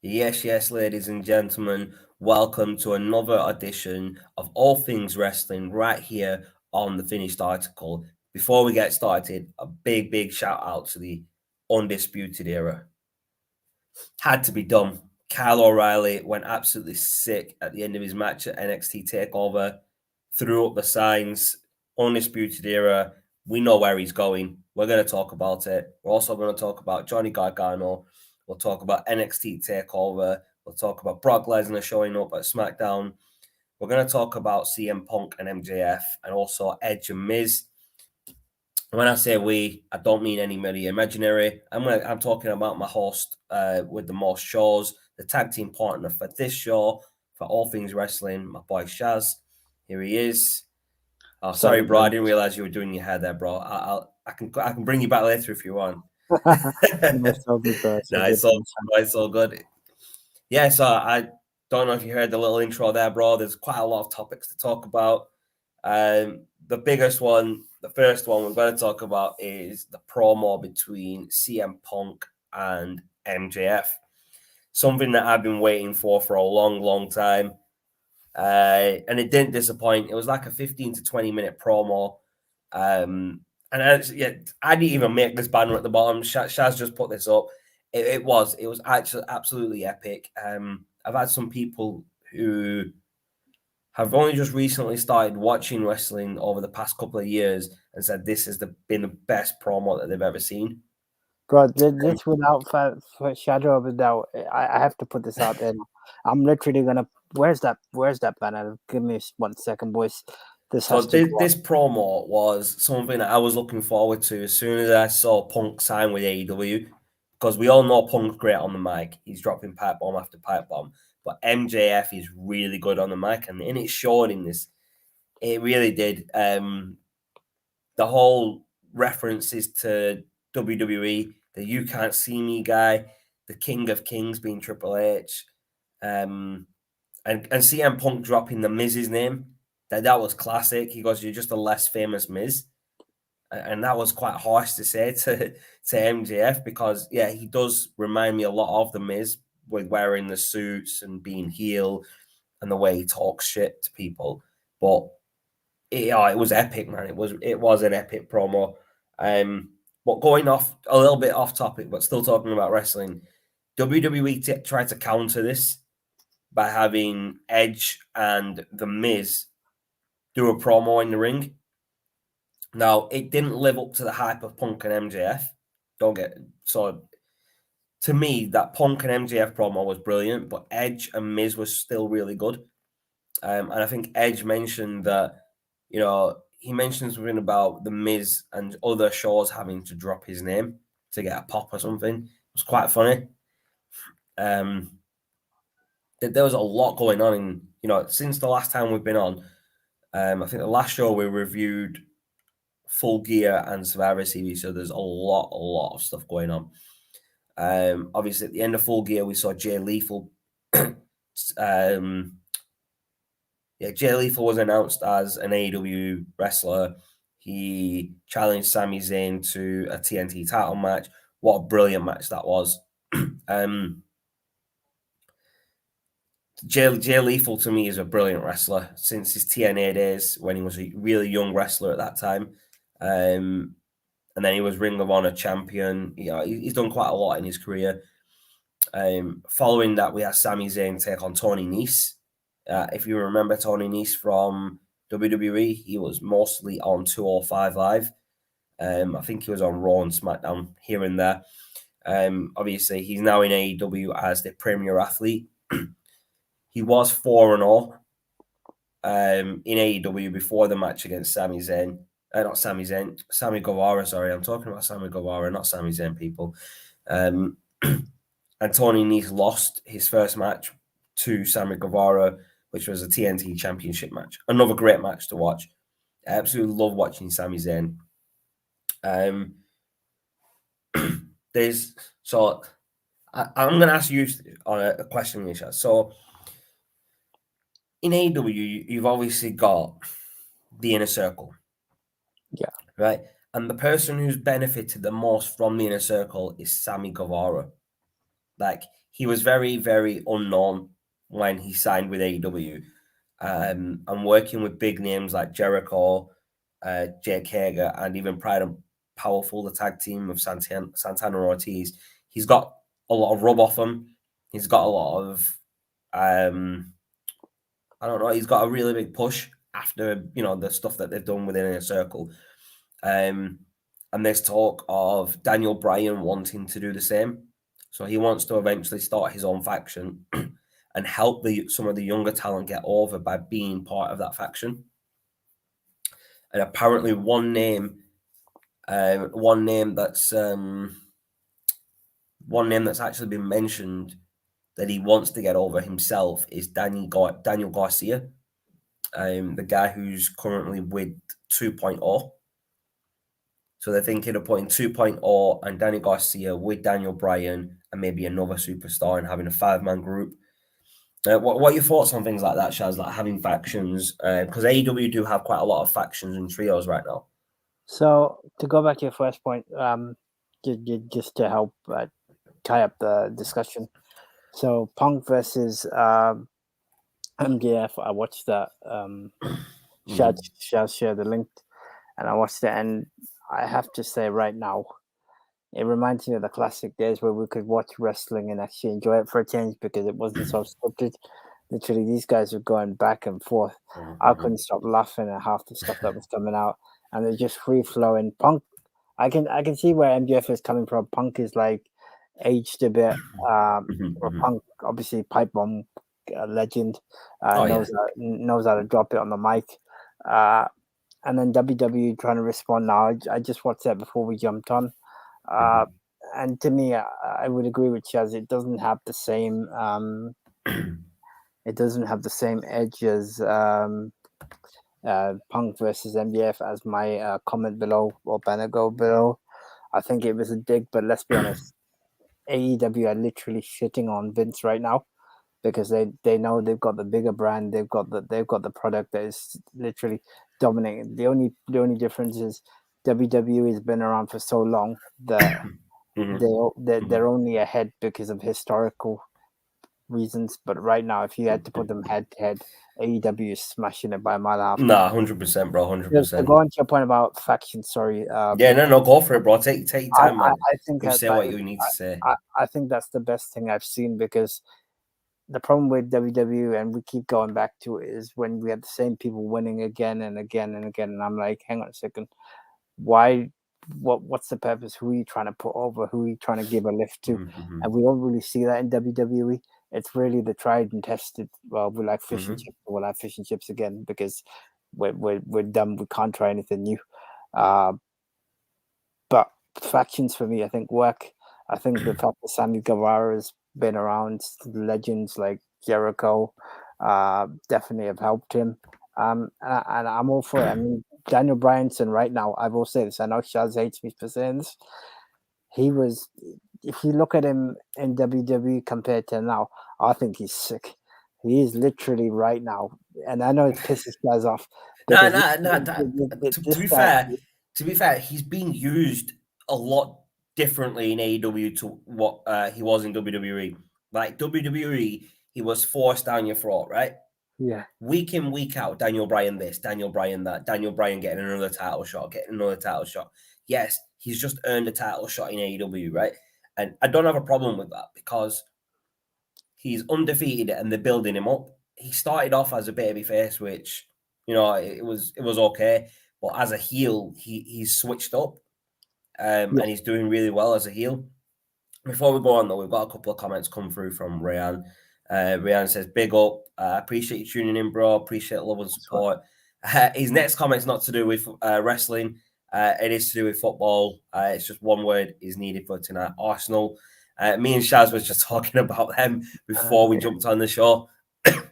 Yes, yes, ladies and gentlemen, welcome to another edition of All Things Wrestling right here on the Finished Article. Before we get started, a big shout out to the Undisputed Era. Had to be done. Kyle O'Reilly went absolutely sick at the end of his match at NXT Takeover, threw up the signs. Undisputed Era, we know where he's going. We're going to talk about it. We're also going to talk about Johnny Gargano. We'll talk about NXT Takeover. We'll talk about Brock Lesnar showing up at SmackDown. We're going to talk about CM Punk and MJF and also Edge and Miz. When I say we, I don't mean anybody imaginary. I'm talking about my host with the most shows, the tag team partner for this show, for All Things Wrestling, my boy Shaz. Here he is. Oh, sorry, bro. I didn't realize you were doing your hair there, bro. I can bring you back later if you want. No, it's all good, bro. It's all good. Yeah, so I don't know if you heard the little intro there, bro. There's quite a lot of topics to talk about. The biggest one, the first one we're going to talk about is the promo between CM Punk and MJF. Something that I've been waiting for a long time. And it didn't disappoint. It was like a 15 to 20 minute promo. And I didn't even make this banner at the bottom. Shaz just put this up. It was actually absolutely epic. I've had some people who have only just recently started watching wrestling over the past couple of years and said this has been the best promo that they've ever seen. Bro, this without for shadow of a doubt, I have to put this out there. I'm literally gonna. Where's that banner? Give me 1 second, boys. This promo was something that I was looking forward to as soon as I saw Punk sign with AEW, because we all know Punk's great on the mic. He's dropping pipe bomb after pipe bomb, but MJF is really good on the mic, and it showed in this. It really did. The whole references to WWE, the "You Can't See Me" guy, the King of Kings being Triple H, and CM Punk dropping the Miz's name. That was classic. He goes, "You're just a less famous Miz," and that was quite harsh to say to MJF, because he does remind me a lot of the Miz with wearing the suits and being heel and the way he talks shit to people. But it was epic, man. It was an epic promo. But going off a little bit off topic, but still talking about wrestling, WWE tried to counter this by having Edge and The Miz do a promo in the ring. Now, it didn't live up to the hype of Punk and MJF. To me, that Punk and MJF promo was brilliant, but Edge and Miz was still really good. And I think Edge mentioned that, he mentioned something about the Miz and other shows having to drop his name to get a pop or something. It was quite funny. There was a lot going on since the last time we've been on. I think the last show we reviewed Full Gear and Survivor Series, so there's a lot of stuff going on. Obviously, at the end of Full Gear, we saw Jay Lethal. Jay Lethal was announced as an AEW wrestler. He challenged Sami Zayn to a TNT title match. What a brilliant match that was. Jay Lethal, to me, is a brilliant wrestler since his TNA days, when he was a really young wrestler at that time. And then he was Ring of Honor champion. He's done quite a lot in his career. Following that, we had Sami Zayn take on Tony Nese. If you remember Tony Nese from WWE, he was mostly on 205 Live. I think he was on Raw and SmackDown here and there. Obviously, he's now in AEW as the Premier Athlete. He was 4-0 in AEW before the match against Sami Zayn. Sammy Guevara, sorry. I'm talking about Sammy Guevara, not Sami Zayn, people. And Tony Nese lost his first match to Sammy Guevara, which was a TNT Championship match. Another great match to watch. I absolutely love watching Sami Zayn. I'm going to ask you a question, Misha. So, in AEW, you've obviously got the Inner Circle. Yeah. Right? And the person who's benefited the most from the Inner Circle is Sammy Guevara. Like, he was very, very unknown when he signed with AEW. And working with big names like Jericho, Jake Hager, and even Pride and Powerful, the tag team of Santana Ortiz, he's got a lot of rub off him. He's got a lot of, I don't know, he's got a really big push after, the stuff that they've done within Inner Circle. And there's talk of Daniel Bryan wanting to do the same. So he wants to eventually start his own faction and help some of the younger talent get over by being part of that faction. And apparently one name that's actually been mentioned that he wants to get over himself is Daniel Garcia, the guy who's currently with 2.0. So they're thinking of putting 2.0 and Daniel Garcia with Daniel Bryan and maybe another superstar and having a 5-man group. What are your thoughts on things like that, Shaz, like having factions? Because AEW do have quite a lot of factions and trios right now. So to go back to your first point, just to help tie up the discussion. So Punk versus MJF, I watched that. Shall share the link, and I watched it, and I have to say right now, it reminds me of the classic days where we could watch wrestling and actually enjoy it for a change because it wasn't so scripted. Literally, these guys were going back and forth. I couldn't stop laughing at half the stuff that was coming out, and they're just free flowing. Punk, I can see where MJF is coming from. Punk is like aged a bit. Punk, obviously, pipe bomb legend, knows how to drop it on the mic. And then WWE trying to respond now. I just watched that before we jumped on. And to me, I would agree with Chaz. It doesn't have the same. It doesn't have the same edge as Punk versus MJF as my comment below or banner go below. I think it was a dig, but let's be honest, AEW are literally shitting on Vince right now because they know they've got the bigger brand, they've got the product that is literally dominating. The only difference is WWE has been around for so long that they're only ahead because of historical reasons. But right now, if you had to put them head to head, AEW is smashing it by a mile and a half. 100%, bro, 100%. To go on to your point about factions, sorry. No, go for it, bro. Take your time, man. I think you say what you need to say. I think that's the best thing I've seen because the problem with WWE, and we keep going back to it, is when we have the same people winning again and again and again. And I'm like, hang on a second, why? What's the purpose? Who are you trying to put over? Who are you trying to give a lift to? And we don't really see that in WWE. It's really the tried and tested. Well, we like fish and chips. We'll have fish and chips again because we're dumb. We can't try anything new. But factions for me, I think work. I think the fact that Sammy Guevara's been around, legends like Jericho, definitely have helped him. And I'm all for it. I mean, Daniel Bryanson right now, I will say this. I know Shaz hates me for saying this. He was, if you look at him in WWE compared to now, I think he's sick. He is literally right now, and I know it pisses guys off. To be fair, he's being used a lot differently in AEW to what he was in WWE. Like WWE, he was forced down your throat, right? Yeah. Week in, week out, Daniel Bryan this, Daniel Bryan that, Daniel Bryan getting another title shot. Yes, he's just earned a title shot in AEW, right? And I don't have a problem with that because he's undefeated and they're building him up. He started off as a babyface, which, it was okay. But as a heel, he's switched up and he's doing really well as a heel. Before we go on, though, we've got a couple of comments come through from Rayan. Rayan says, big up. Appreciate you tuning in, bro. Appreciate love and support. His next comment's not to do with wrestling. It is to do with football. It's just one word is needed for tonight. Arsenal. Me and Shaz was just talking about them before we jumped on the show.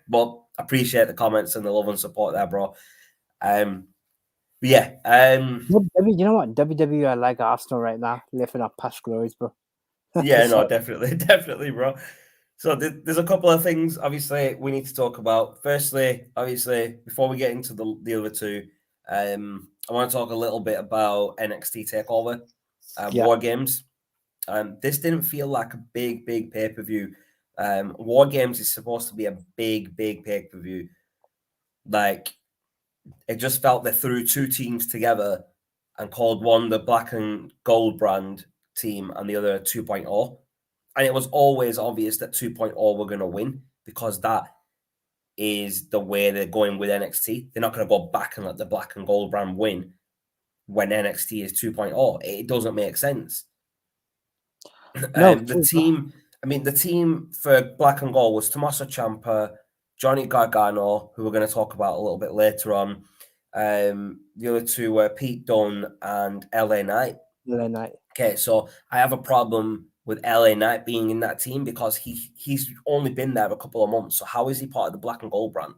But appreciate the comments and the love and support there, bro. But yeah. You know what? WWE are like Arsenal right now, lifting up past glories, bro. Yeah, no, definitely, bro. So there's a couple of things, obviously, we need to talk about. Firstly, obviously, before we get into the other two, I want to talk a little bit about NXT Takeover, War Games. This didn't feel like a big pay-per-view War Games is supposed to be a big pay-per-view. Like, it just felt they threw two teams together and called one the Black and Gold brand team and the other 2.0. And it was always obvious that 2.0 were going to win because that is the way they're going with NXT. They're not going to go back and let the Black and Gold brand win when NXT is 2.0. It doesn't make sense. No, the team for Black and Gold was Tommaso Ciampa, Johnny Gargano, who we're going to talk about a little bit later on. The other two were Pete Dunne and LA Knight. LA Knight. Okay, so I have a problem with LA Knight being in that team because he's only been there a couple of months. So how is he part of the Black and Gold brand?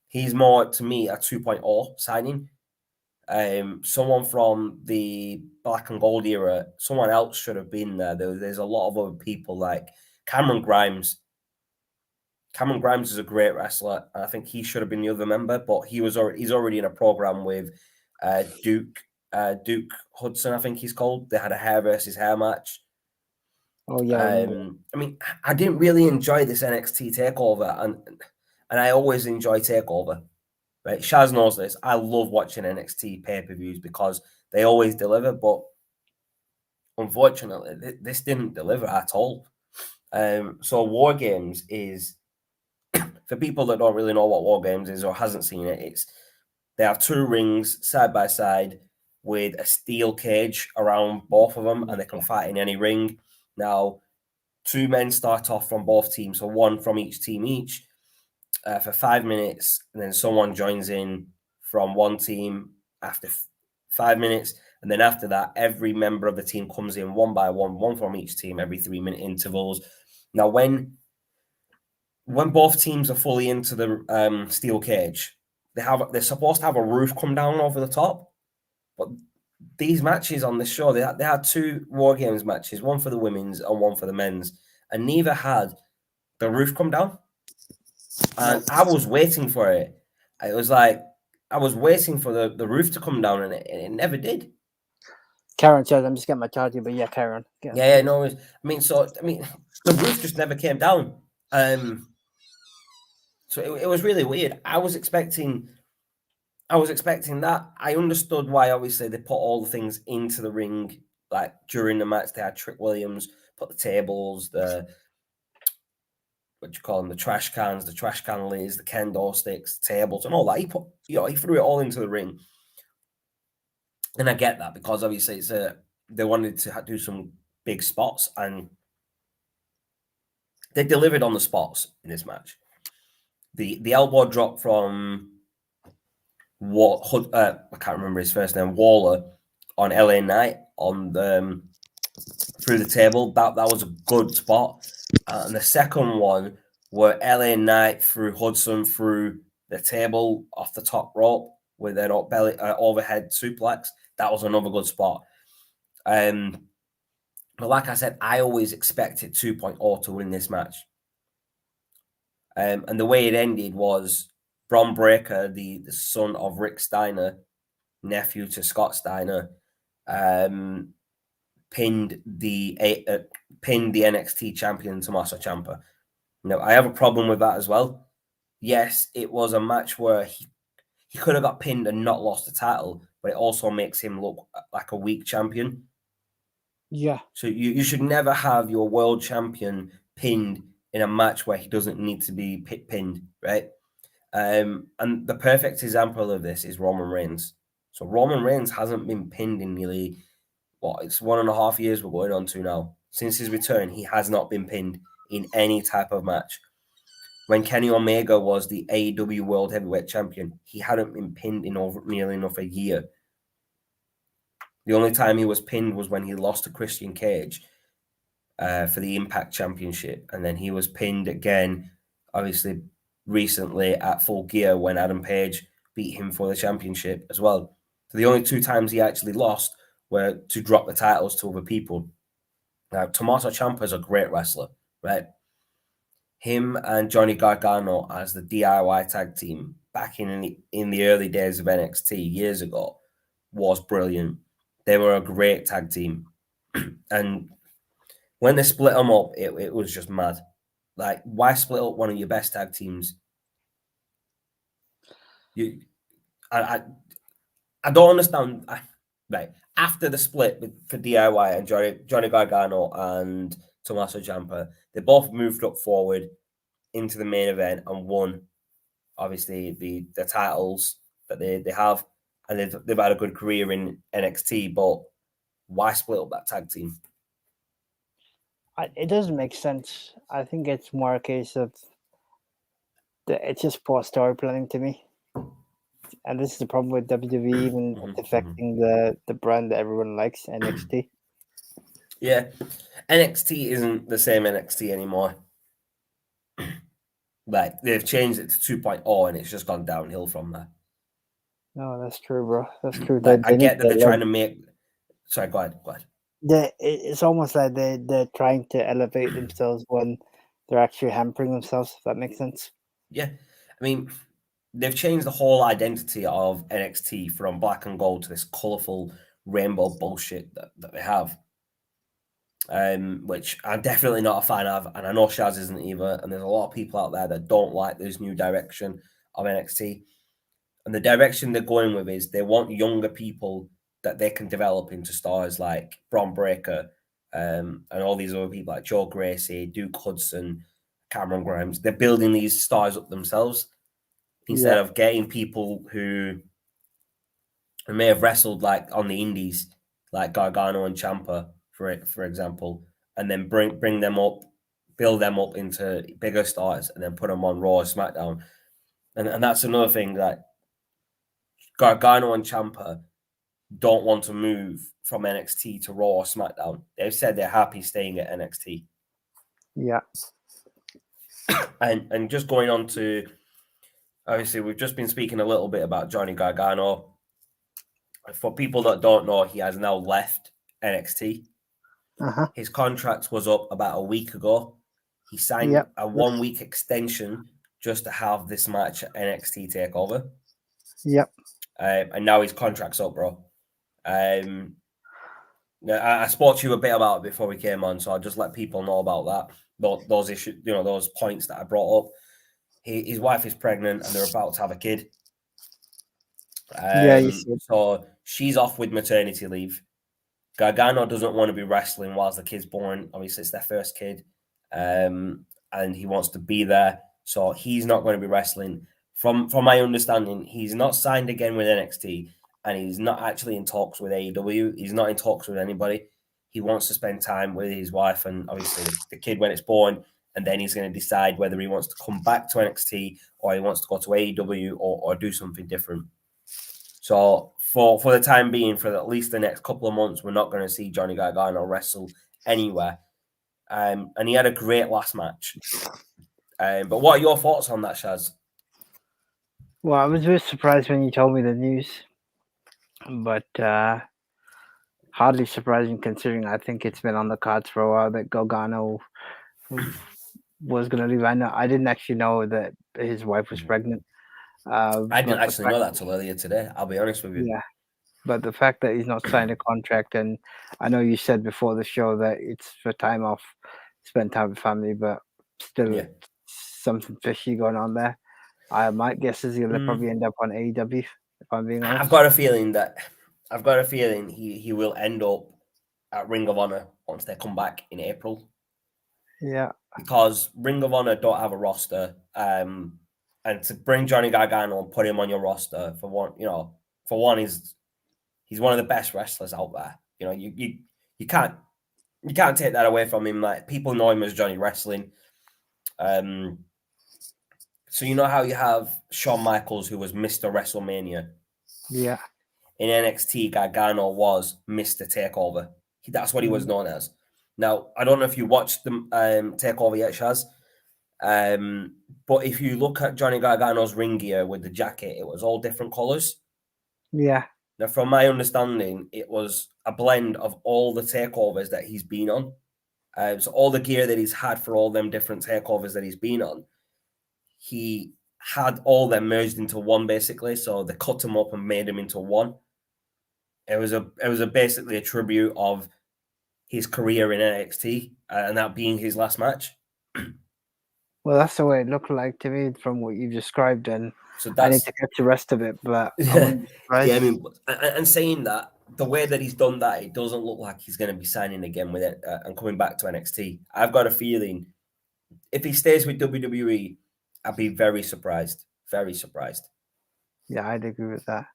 He's more, to me, a 2.0 signing. Someone from the Black and Gold era, someone else should have been there. There's a lot of other people like Cameron Grimes. Cameron Grimes is a great wrestler. I think he should have been the other member, but he's already in a program with Duke Hudson, I think he's called. They had a hair versus hair match. Oh yeah. I didn't really enjoy this NXT takeover, and I always enjoy takeover. Right, Shaz knows this. I love watching NXT pay-per-views because they always deliver, but unfortunately, this didn't deliver at all. So War Games is, for people that don't really know what War Games is or hasn't seen it, they have two rings side by side with a steel cage around both of them, and they can fight in any ring. Now, two men start off from both teams, so one from each team each. For 5 minutes, and then someone joins in from one team after 5 minutes, and then after that, every member of the team comes in one by one from each team, every 3-minute intervals. Now, when both teams are fully into the steel cage, they're supposed to have a roof come down over the top, but these matches on the show, they had two War Games matches, one for the women's and one for the men's, and neither had the roof come down. And I was waiting for it. It was like I was waiting for the roof to come down, and it never did. Karen says, "I'm just getting my charger," but yeah, Karen. Yeah, no. The roof just never came down. So it was really weird. I was expecting that. I understood why. Obviously, they put all the things into the ring. Like during the match, they had Trick Williams put the tables, the trash cans, the trash can lids, the kendo sticks, tables, and all that. He threw it all into the ring, and I get that because obviously they wanted to do some big spots, and they delivered on the spots in this match. The elbow drop from I can't remember his first name, Waller, on LA Knight on through the table. That was a good spot. And the second one where LA Knight threw Hudson through the table off the top rope with an overhead suplex. That was another good spot. But like I said, I always expected 2.0 to win this match. And the way it ended was Bron Breakker, the son of Rick Steiner, nephew to Scott Steiner, pinned the NXT champion Tommaso Ciampa. I have a problem with that as well. Yes, it was a match where he could have got pinned and not lost the title, but it also makes him look like a weak champion. Yeah. So you should never have your world champion pinned in a match where he doesn't need to be pinned, right? And the perfect example of this is Roman Reigns. So Roman Reigns hasn't been pinned in nearly, it's 1.5 years we're going on to now. Since his return, he has not been pinned in any type of match. When Kenny Omega was the AEW World Heavyweight Champion, he hadn't been pinned in nearly enough a year. The only time he was pinned was when he lost to Christian Cage for the Impact Championship. And then he was pinned again, obviously, recently at Full Gear when Adam Page beat him for the championship as well. So the only two times he actually lost were to drop the titles to other people. Now, Tommaso Ciampa is a great wrestler, right? Him and Johnny Gargano as the DIY tag team back in the early days of NXT years ago was brilliant. They were a great tag team. And when they split them up, it was just mad. Like, why split up one of your best tag teams? I don't understand. Right after the split for DIY and Johnny Gargano and Tommaso Ciampa, they both moved up forward into the main event and won. Obviously, the titles that they have, and they've had a good career in NXT. But why split up that tag team? It doesn't make sense. I think it's more a case of it's just poor story planning to me. And this is the problem with WWE, even it's affecting the brand that everyone likes, NXT. Yeah, NXT isn't the same NXT anymore. Like, they've changed it to 2.0 and it's just gone downhill from there. No, that's true, bro. That's true. Like, I get that they're trying to make. Sorry, go ahead. It's almost like they're trying to elevate themselves when they're actually hampering themselves, if that makes sense. Yeah. I mean, they've changed the whole identity of NXT from black and gold to this colourful rainbow bullshit that they have. Which I'm definitely not a fan of, and I know Shaz isn't either. And there's a lot of people out there that don't like this new direction of NXT. And the direction they're going with is they want younger people that they can develop into stars like Bron Breakker, and all these other people like Joe Gracie, Duke Hudson, Cameron Grimes. They're building these stars up themselves instead of getting people who may have wrestled like on the indies, like Gargano and Ciampa, for example, and then bring them up, build them up into bigger stars, and then put them on Raw or SmackDown. And that's another thing that Gargano and Ciampa don't want to move from NXT to Raw or SmackDown. They've said they're happy staying at NXT. Yeah. And just going on to, obviously, we've just been speaking a little bit about Johnny Gargano. For people that don't know, he has now left NXT. His contract was up about a week ago. He signed a 1 week extension just to have this match at NXT Takeover. Yep. And now his contract's up, bro. I spoke to you a bit about it before we came on, so I'll just let people know about that. Those issues, those points that I brought up. His wife is pregnant and they're about to have a kid. So she's off with maternity leave. Gargano doesn't want to be wrestling whilst the kid's born. Obviously, it's their first kid, and he wants to be there. So he's not going to be wrestling. From my understanding, he's not signed again with NXT, and he's not actually in talks with AEW. He's not in talks with anybody. He wants to spend time with his wife and obviously the kid when it's born, and then he's going to decide whether he wants to come back to NXT or he wants to go to AEW or do something different. So for the time being, for at least the next couple of months, we're not going to see Johnny Gargano wrestle anywhere. And he had a great last match. But what are your thoughts on that, Shaz? Well, I was very surprised when you told me the news, but hardly surprising considering I think it's been on the cards for a while that Gargano was going to leave. I didn't actually know that his wife was pregnant. I didn't actually know that till earlier today. I'll be honest with you. Yeah, but the fact that he's not signed a contract, and I know you said before the show that it's for time off, spend time with family, but still something fishy going on there. My guess is he'll probably end up on AEW, if I'm being honest. I've got a feeling he will end up at Ring of Honor once they come back in April. Yeah. Because Ring of Honor don't have a roster. And to bring Johnny Gargano and put him on your roster for one, he's one of the best wrestlers out there. You can't take that away from him. Like, people know him as Johnny Wrestling. So you know how you have Shawn Michaels, who was Mr. WrestleMania. Yeah. In NXT, Gargano was Mr. Takeover. That's what he was known as. Now, I don't know if you watched the Takeover yet, Shaz. But if you look at Johnny Gargano's ring gear with the jacket, it was all different colors. Yeah. Now, from my understanding, it was a blend of all the takeovers that he's been on. So all the gear that he's had for all them different takeovers that he's been on, he had all them merged into one, basically. So they cut them up and made them into one. It was basically a tribute of his career in NXT, and that being his last match. Well, that's the way it looked like to me from what you described, and So I need that's to catch the rest of it, but I yeah, wouldn't be surprised. I mean, and saying that, the way that he's done that, it doesn't look like he's going to be signing again with it and coming back to NXT. I've got a feeling if he stays with WWE, I'd be very surprised. Very surprised. Yeah, I'd agree with that.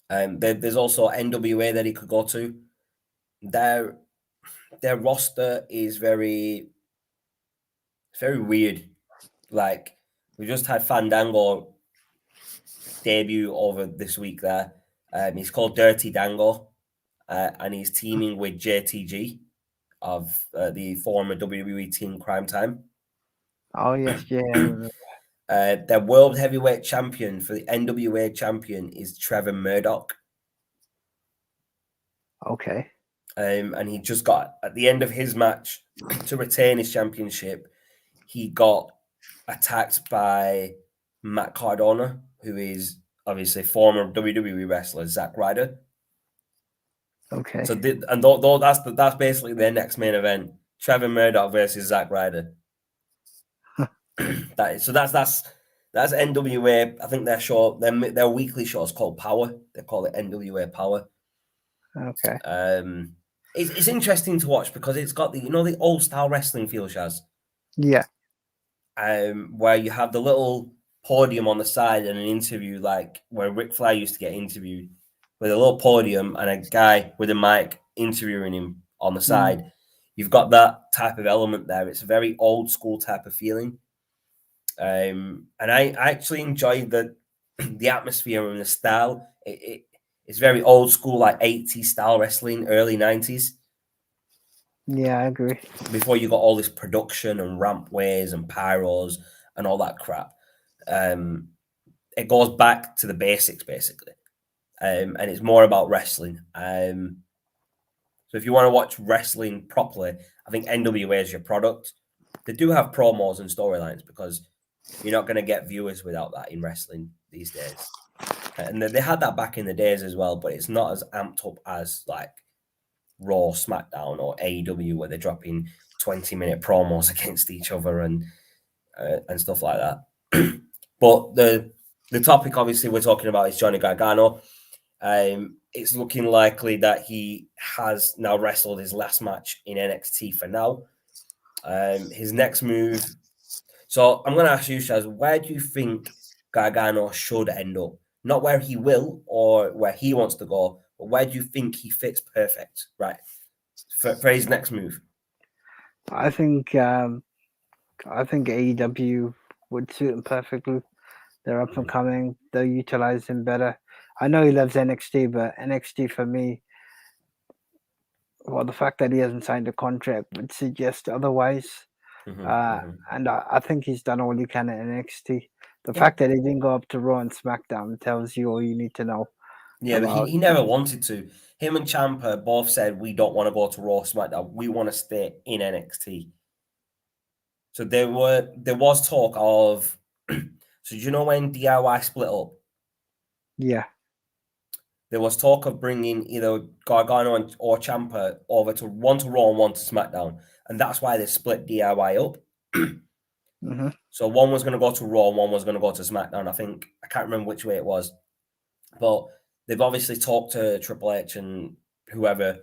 There's also NWA that he could go to. Their roster is very weird. Like we just had Fandango debut over this week there. He's called Dirty Dango, and he's teaming with JTG of the former WWE team Crime Time. Oh yes, yeah, I remember. Their world heavyweight champion for the NWA champion is Trevor Murdoch. Okay. And he just got, at the end of his match to retain his championship, he got attacked by Matt Cardona, who is obviously former WWE wrestler Zack Ryder. Okay. So that's basically their next main event: Trevor Murdoch versus Zack Ryder. That's NWA. I think their show, their weekly show is called Power. They call it NWA Power. Okay. It's interesting to watch because it's got the old style wrestling feel, Shaz. Yeah. Where you have the little podium on the side and an interview, like where Ric Flair used to get interviewed, with a little podium and a guy with a mic interviewing him on the side. You've got that type of element there. It's a very old school type of feeling. And I actually enjoyed the atmosphere and the style. It's very old school, like 80s style wrestling, early 90s. Yeah, I agree. Before you got all this production and rampways and pyros and all that crap. It goes back to the basics, basically. And it's more about wrestling. So if you want to watch wrestling properly, I think NWA is your product. They do have promos and storylines because you're not going to get viewers without that in wrestling these days. And they had that back in the days as well, but it's not as amped up as like Raw, SmackDown, or AEW, where they're dropping 20-minute promos against each other and stuff like that. But the topic, obviously, we're talking about is Johnny Gargano. It's looking likely that he has now wrestled his last match in NXT for now. His next move. So I'm going to ask you, Shaz, where do you think Gargano should end up? Not where he will or where he wants to go, but where do you think he fits perfect, right, for his next move? I think AEW would suit him perfectly. They're up and coming. They'll utilize him better. I know he loves NXT, but NXT for me, well, the fact that he hasn't signed a contract would suggest otherwise. And I think he's done all he can at NXT. The fact that he didn't go up to Raw and SmackDown tells you all you need to know. Yeah, but he never wanted to. Him and Ciampa both said, we don't want to go to Raw, SmackDown. We want to stay in NXT. So there was talk of, so do you know when DIY split up? Yeah. There was talk of bringing either Gargano or Ciampa over to one to Raw and one to SmackDown. And that's why they split DIY up. So one was going to go to Raw and one was going to go to SmackDown. I can't remember which way it was. But they've obviously talked to Triple H and whoever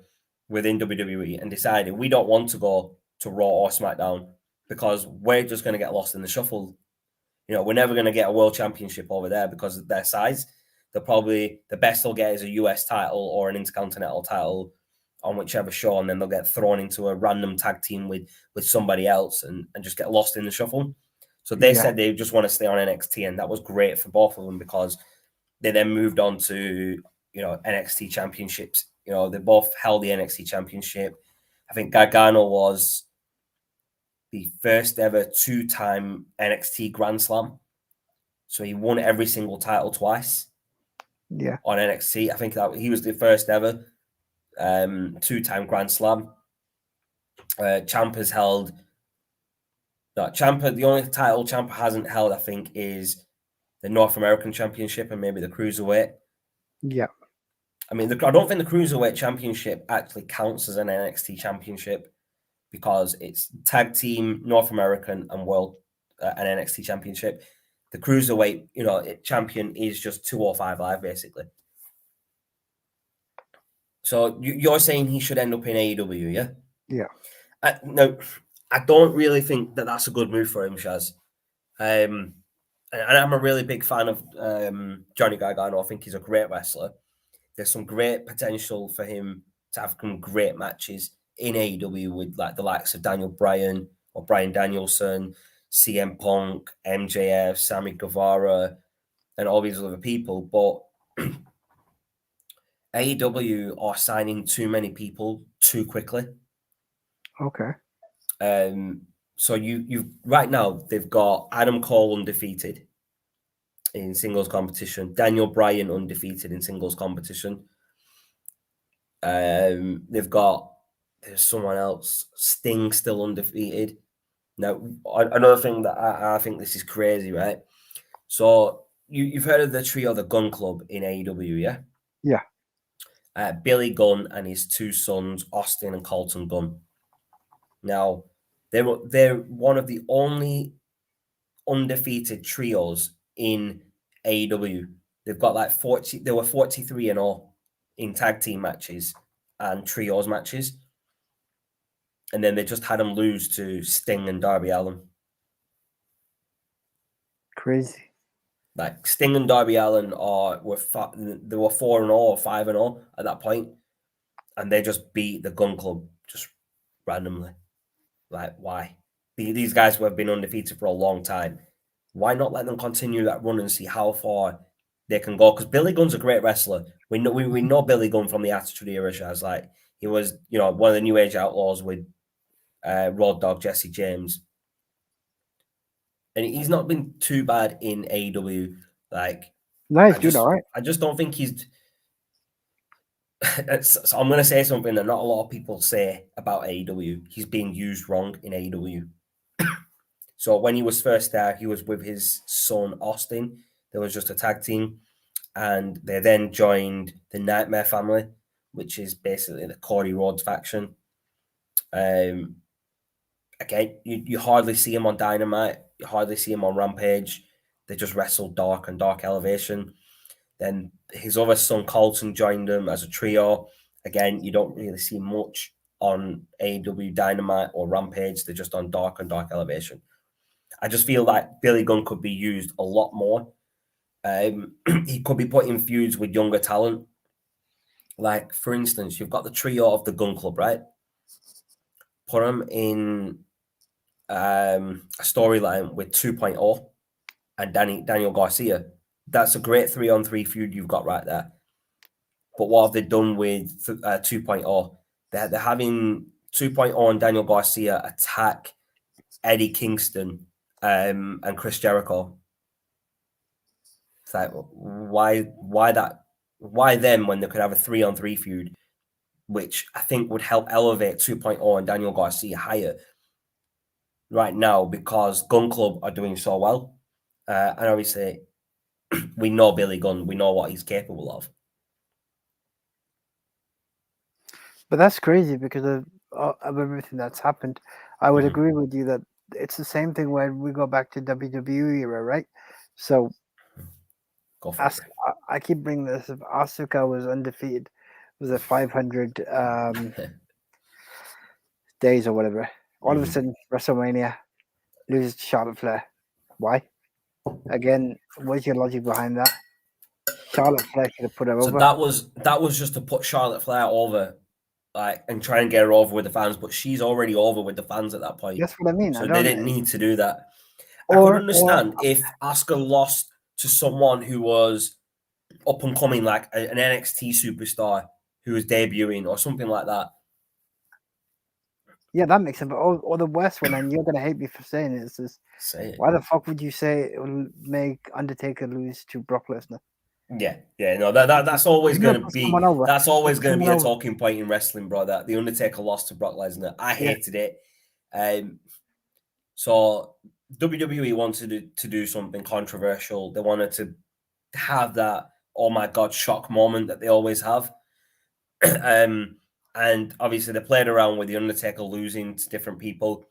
within WWE and decided we don't want to go to Raw or SmackDown because we're just going to get lost in the shuffle. We're never going to get a world championship over there because of their size. The best they'll get is a US title or an intercontinental title on whichever show, and then they'll get thrown into a random tag team with somebody else and just get lost in the shuffle. So they said they just want to stay on NXT, and that was great for both of them because they then moved on to NXT championships. They both held the NXT championship. I think Gargano was the first ever 2-time NXT Grand Slam. So he won every single title twice. Yeah. On NXT. I think that he was the first ever 2-time Grand Slam. Ciampa's held. No, Ciampa, the only title Ciampa hasn't held, I think, is the North American Championship and maybe the Cruiserweight. Yeah. I mean, I don't think the Cruiserweight Championship actually counts as an NXT Championship because it's tag team, North American, and World an NXT championship. The cruiserweight, champion is just 205 Live, basically. So you're saying he should end up in AEW, yeah? Yeah. No, I don't really think that that's a good move for him, Shaz. And I'm a really big fan of Johnny Gargano. I think he's a great wrestler. There's some great potential for him to have some great matches in AEW with like the likes of Bryan or Bryan Danielson, CM Punk, MJF, Sammy Guevara, and all these other people. But AEW are signing too many people too quickly. Okay. So you right now they've got Adam Cole undefeated in singles competition, Daniel Bryan undefeated in singles competition. There's someone else, Sting still undefeated. Now, another thing that I think this is crazy, right? So you've heard of the trio, the Gunn Club in AEW, yeah? Yeah. Billy Gunn and his two sons, Austin and Colton Gunn. Now, they're one of the only undefeated trios in AEW. They've got like 40. There were 43 and all in tag team matches and trios matches, and then they just had them lose to Sting and Darby Allin. Crazy. Like Sting and Darby Allin were 4-0 or 5-0 at that point, and they just beat the Gun Club just randomly. Like, why? These guys have been undefeated for a long time. Why not let them continue that run and see how far they can go? Because Billy Gunn's a great wrestler. We know Billy Gunn from the Attitude Era. As like he was, one of the New Age Outlaws with Road Dogg, Jesse James, and he's not been too bad in AEW. Like, nice, dude. All right. I just don't think he's. So I'm going to say something that not a lot of people say about AEW. He's being used wrong in AEW. So when he was first there, he was with his son, Austin. There was just a tag team. And they then joined the Nightmare family, which is basically the Cody Rhodes faction. Again, you hardly see him on Dynamite. You hardly see him on Rampage. They just wrestled Dark and Dark Elevation. Then his other son, Colton, joined them as a trio. Again, you don't really see much on AEW Dynamite or Rampage. They're just on Dark and Dark Elevation. I just feel like Billy Gunn could be used a lot more. He could be put in feuds with younger talent. Like, for instance, you've got the trio of the Gun Club, right? Put them in a storyline with 2.0 and Daniel Garcia. That's a great 3-on-3 feud you've got right there. But what have they done with 2.0? They're having 2.0 and Daniel Garcia attack Eddie Kingston and Chris Jericho. It's like, why them when they could have a 3-on-3 feud, which I think would help elevate 2.0 and Daniel Garcia higher right now because Gun Club are doing so well. And obviously, we know Billy Gunn. We know what he's capable of. But that's crazy because of everything that's happened. I would agree with you that it's the same thing when we go back to WWE era, right? So I keep bringing this up. Asuka was undefeated. Was it 500 days or whatever? All of a sudden, WrestleMania loses to Charlotte Flair. Why? Again, what's your logic behind that? Charlotte Flair should have put her over. So that was just to put Charlotte Flair over, like, and try and get her over with the fans. But she's already over with the fans at that point. That's what I mean. So they didn't need to do that. I could understand if Asuka lost to someone who was up and coming, like an NXT superstar who was debuting or something like that. Yeah, that makes sense. But or the worst one, and you're gonna hate me for saying it, is this. Why the fuck would you say it will make Undertaker lose to Brock Lesnar? Yeah, no, that's always going to be a talking point in wrestling, bro. That the Undertaker lost to Brock Lesnar. I hated it. So WWE wanted to do something controversial. They wanted to have that oh my god shock moment that they always have. And obviously they played around with the Undertaker losing to different people.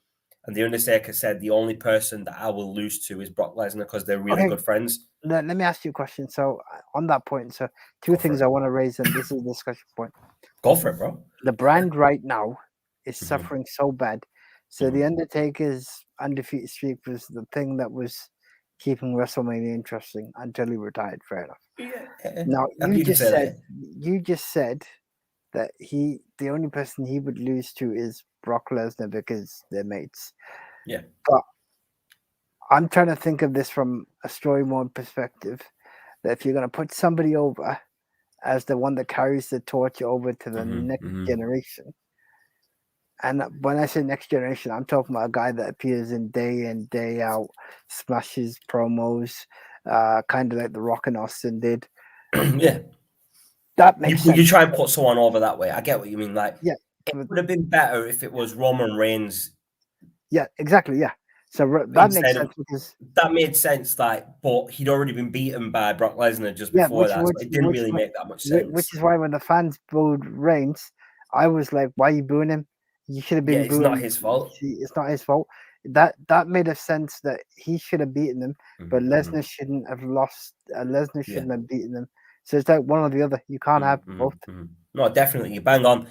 Yeah. And The Undertaker said the only person that I will lose to is Brock Lesnar because they're really good friends. Let me ask you a question. So on that point, so two things I want to raise, and this is a discussion point. Go for it, bro. The brand right now is suffering so bad. So The Undertaker's undefeated streak was the thing that was keeping WrestleMania interesting until he retired. Fair enough. Yeah. Now You just said that the only person he would lose to is Brock Lesnar because they're mates. Yeah. But I'm trying to think of this from a story mode perspective. That if you're going to put somebody over as the one that carries the torch over to the next generation, and when I say next generation, I'm talking about a guy that appears in day out, smashes promos, kind of like The Rock and Austin did. Yeah. That makes sense. You try and put someone over that way. I get what you mean. Like, yeah, it would have been better if it was Roman Reigns. Yeah, exactly. Yeah. So that makes sense because that made sense. Like, but he'd already been beaten by Brock Lesnar just before that, so it didn't really make that much sense. Which is why when the fans booed Reigns, I was like, "Why are you booing him? You should have been booing." It's not his fault. It's not his fault. That made a sense that he should have beaten him, but Lesnar shouldn't have lost. Lesnar shouldn't have beaten him. So it's like one or the other. You can't have both. No, definitely. You bang on.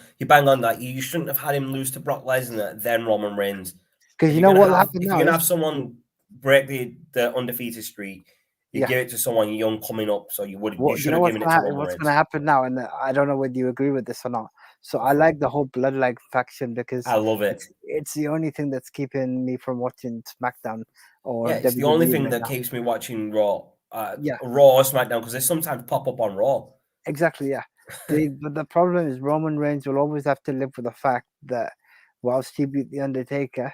That you shouldn't have had him lose to Brock Lesnar, then Roman Reigns. Because you know what happened now? If you're gonna have someone break the undefeated streak, you give it to someone young coming up. So you should have given it to Roman Reigns. What's going to happen now? And I don't know whether you agree with this or not. So I like the whole bloodline faction because I love it. It's the only thing that's keeping me from watching SmackDown or WWE. It's the only thing that keeps me watching Raw. Raw or SmackDown because they sometimes pop up on Raw. Exactly. Yeah. But the problem is Roman Reigns will always have to live with the fact that whilst he beat the Undertaker,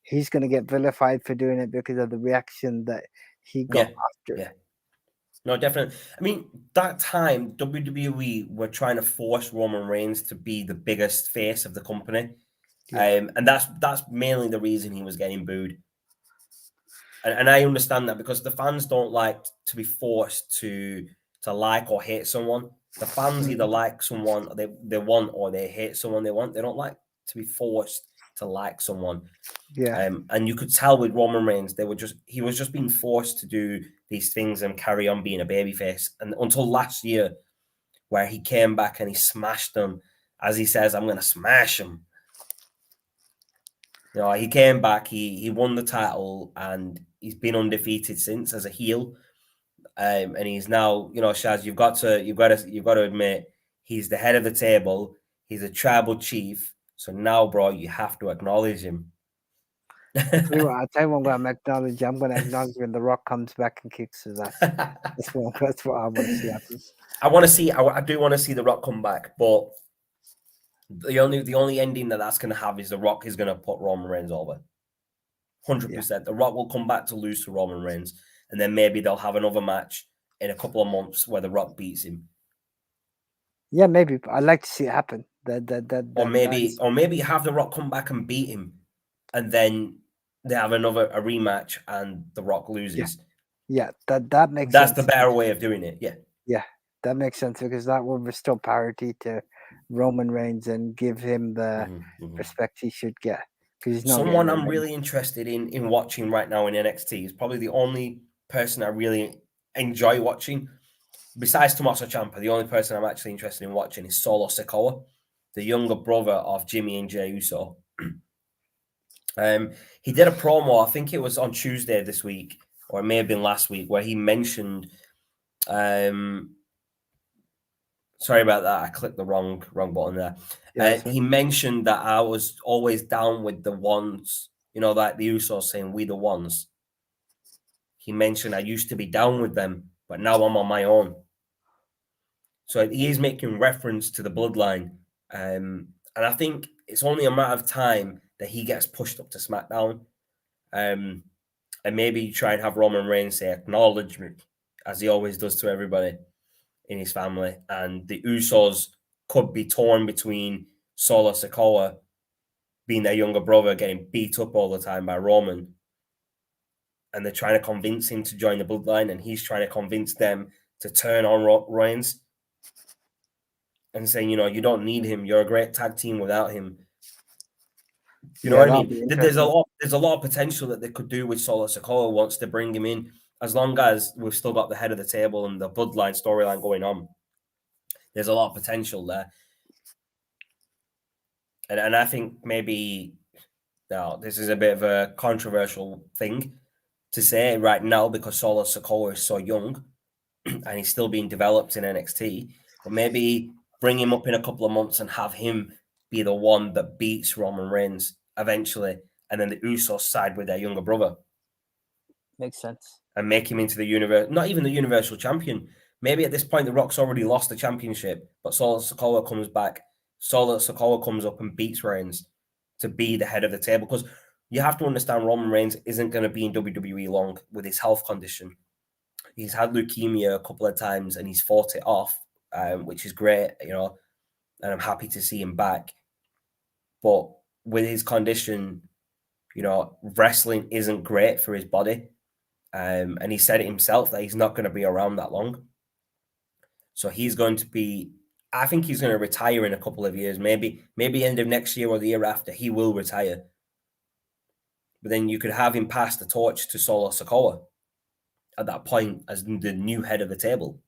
he's going to get vilified for doing it because of the reaction that he got after. Yeah. No, definitely. I mean, that time WWE were trying to force Roman Reigns to be the biggest face of the company, and that's mainly the reason he was getting booed. And I understand that because the fans don't like to be forced to like or hate someone. The fans either like someone they want or they hate someone they want. They don't like to be forced to like someone. Yeah. And you could tell with Roman Reigns, he was just being forced to do these things and carry on being a babyface. And until last year, where he came back and he smashed them, as he says, "I'm going to smash him." You know, he came back, he won the title, and he's been undefeated since as a heel. And he's now, you know, Shaz, you've got to admit he's the head of the table. He's a tribal chief. So now, bro, you have to acknowledge him. I'll tell you what I'm going to acknowledge. I'm going to acknowledge when The Rock comes back and kicks his ass. That's what I want to see happen. I do want to see The Rock come back, but the only ending that's going to have is The Rock is going to put Roman Reigns over. 100%. The Rock will come back to lose to Roman Reigns, and then maybe they'll have another match in a couple of months where The Rock beats him. Yeah, maybe. I'd like to see it happen. Or maybe have The Rock come back and beat him, and then they have a rematch and The Rock loses. Yeah, that makes sense. That's the better way of doing it. Yeah, that makes sense because that will restore parity to Roman Reigns and give him the respect he should get. Because someone I'm really interested in watching right now in NXT is probably the only person I really enjoy watching. Besides Tommaso Ciampa, the only person I'm actually interested in watching is Solo Sikoa, the younger brother of Jimmy and Jey Uso. He did a promo, I think it was on Tuesday this week, or it may have been last week, where he mentioned sorry about that, I clicked the wrong button there. He mentioned that I was always down with the ones, you know, like the Usos saying we the ones. He mentioned I used to be down with them, but now I'm on my own. So he is making reference to the bloodline. And I think it's only a matter of time that he gets pushed up to SmackDown. And maybe try and have Roman Reigns say acknowledge me, as he always does to everybody in his family. And the Usos could be torn between Solo Sikoa being their younger brother, getting beat up all the time by Roman. And they're trying to convince him to join the bloodline, and he's trying to convince them to turn on Reigns and saying, you know, you don't need him. You're a great tag team without him. You know what I mean? There's a lot of potential that they could do with Solo Sikoa once they bring him in, as long as we've still got the head of the table and the bloodline storyline going on. There's a lot of potential there. And I think maybe now this is a bit of a controversial thing to say right now because Solo Sikoa is so young and he's still being developed in NXT. But maybe bring him up in a couple of months and have him be the one that beats Roman Reigns eventually, and then the Usos side with their younger brother. Makes sense. And make him into the not even the Universal Champion. Maybe at this point, The Rock's already lost the championship, but Solo Sikoa comes back. Solo Sikoa comes up and beats Reigns to be the head of the table. Because you have to understand Roman Reigns isn't going to be in WWE long with his health condition. He's had leukemia a couple of times and he's fought it off, which is great, you know, and I'm happy to see him back. But with his condition, you know, wrestling isn't great for his body. And he said it himself that he's not going to be around that long. So he's going to be, I think he's going to retire in a couple of years, maybe end of next year or the year after, he will retire. But then you could have him pass the torch to Solo Sikoa at that point as the new head of the table.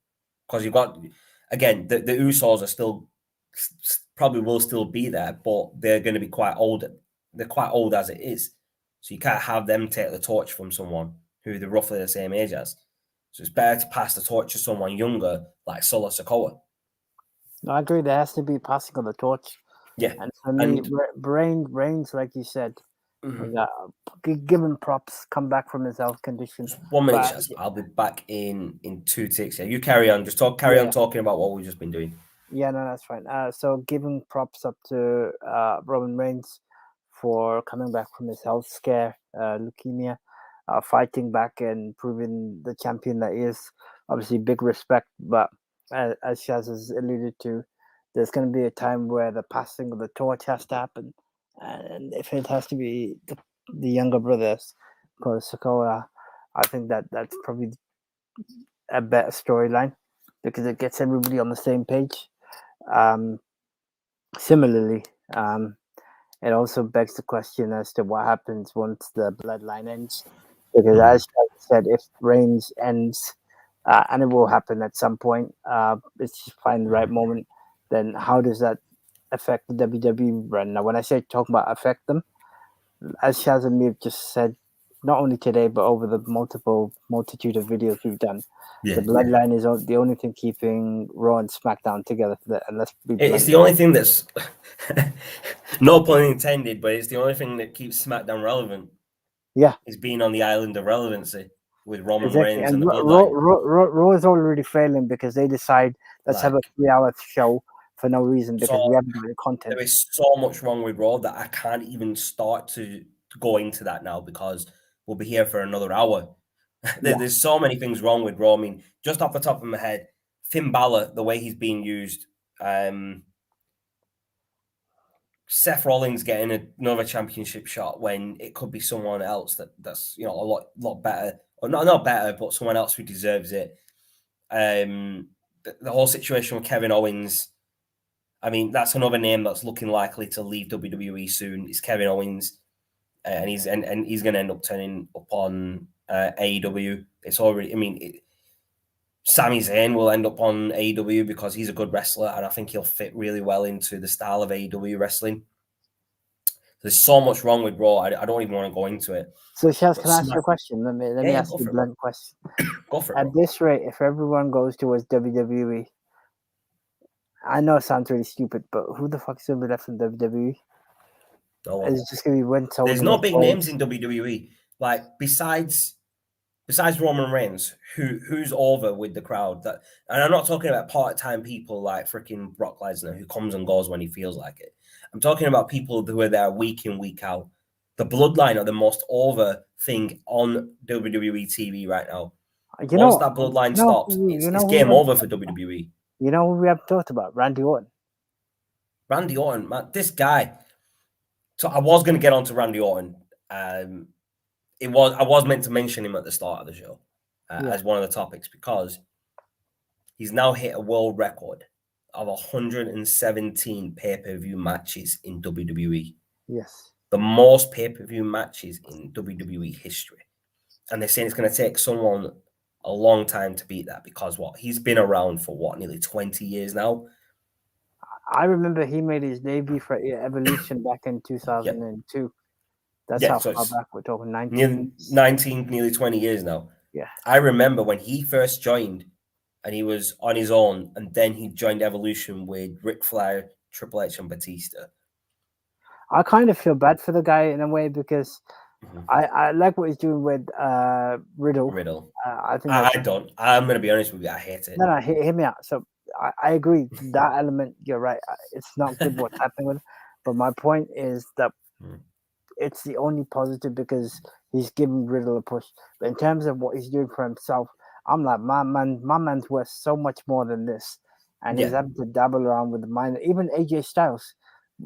Because you've got, again, the Usos are still, probably will still be there, but they're going to be quite old. They're quite old as it is. So you can't have them take the torch from someone who they're roughly the same age as. So it's better to pass the torch to someone younger, like Solo Sikoa. No, I agree. There has to be passing of the torch. Yeah. And for me, Reigns, like you said, give him props, come back from his health condition. 1 minute, I'll be back in 2 ticks. Yeah, you carry on. Just carry on talking about what we've just been doing. Yeah, no, that's fine. So giving props up to Roman Reigns for coming back from his health scare, leukemia, fighting back and proving the champion that he is. Obviously, big respect, but as Shaz has alluded to, there's going to be a time where the passing of the torch has to happen, and if it has to be the younger brothers, because Sikoa, I think that's probably a better storyline because it gets everybody on the same page. Similarly, it also begs the question as to what happens once the bloodline ends, because as I said, if Reigns ends, and it will happen at some point, it's just find the right moment, then how does that affect the WWE run? Now, when I say talk about affect them, as Shaz and me have just said, not only today, but over the multitude of videos we've done, the bloodline is the only thing keeping Raw and SmackDown together. It's the only thing that's, no pun intended, but it's the only thing that keeps SmackDown relevant. Yeah. Is being on the island of relevancy with Roman Reigns and the bloodline. Raw is already failing because they decide, let's have a 3-hour show for no reason because we haven't got the content. There is so much wrong with Raw that I can't even start to go into that now because we'll be here for another hour. There's so many things wrong with Raw. I mean, just off the top of my head, Finn Balor, the way he's being used, Seth Rollins getting another championship shot when it could be someone else that's a lot better, or not better, but someone else who deserves it. The whole situation with Kevin Owens. I mean, that's another name that's looking likely to leave WWE soon. Is Kevin Owens, and he's going to end up turning up on AEW. It's already. I mean, Sami Zayn will end up on AEW because he's a good wrestler, and I think he'll fit really well into the style of AEW wrestling. There's so much wrong with Raw. I don't even want to go into it. So, Shaz, can I ask you a question? Let me ask you a blunt question. Go for it. At this rate, if everyone goes towards WWE, I know it sounds really stupid, but who the fuck is going to be left in WWE? No one. It's just going to be when There's no big names in WWE. Like besides Roman Reigns, who's over with the crowd? And I'm not talking about part-time people like freaking Brock Lesnar who comes and goes when he feels like it. I'm talking about people who are there week in, week out. The bloodline are the most over thing on WWE TV right now. Once that bloodline stops, it's game over for WWE. You know who we have talked about? Randy Orton. Randy Orton, man, this guy. So I was going to get onto Randy Orton. I was meant to mention him at the start of the show as one of the topics because he's now hit a world record of 117 pay-per-view matches in WWE. Yes. the most pay-per-view matches in WWE history. And they're saying it's going to take someone a long time to beat that because he's been around for nearly 20 years now. I remember he made his debut for Evolution back in 2002. Yep. That's how far back we're talking. 19, nearly 20 years now. Yeah. I remember when he first joined and he was on his own, and then he joined Evolution with Ric Flair, Triple H, and Batista. I kind of feel bad for the guy in a way because I like what he's doing with Riddle. I think I don't. I'm going to be honest with you. I hate it. No, hear me out. So I agree. That element, you're right. It's not good what's happening with it. But my point is that it's the only positive because he's giving Riddle a push. But in terms of what he's doing for himself, I'm like, my man's worth so much more than this. And he's having to dabble around with the minor. Even AJ Styles.